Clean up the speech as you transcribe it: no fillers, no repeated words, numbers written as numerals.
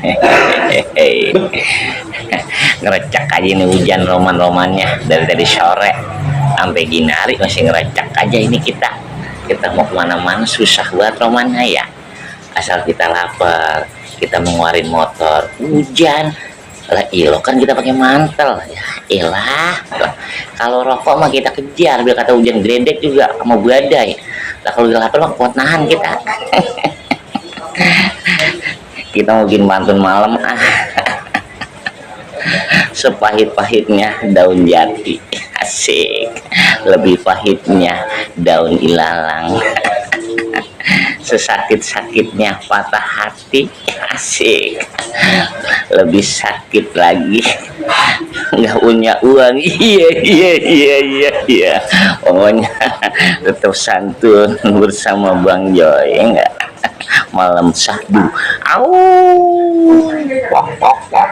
Hehehe. Ngerecak aja ini hujan roman-romannya dari tadi sore sampai gini hari masih ngerecak aja ini kita mau kemana-mana susah buat romannya ya, asal kita lapar kita mengeluarin motor hujan lah. Ilo kan kita pakai mantel ya elah. Kalau rokok mah kita kejar biar kata hujan gledek juga sama badai lah. Kalau udah lapar mah kuat nahan kita. Kita mau bikin pantun malam sepahit-pahitnya daun jati asik, lebih pahitnya daun ilalang. Sesakit-sakitnya patah hati asik, lebih sakit lagi nggak punya uang. Iya pokoknya tetap santun bersama Bang Joy enggak. Malam sahdu au pok pok pok.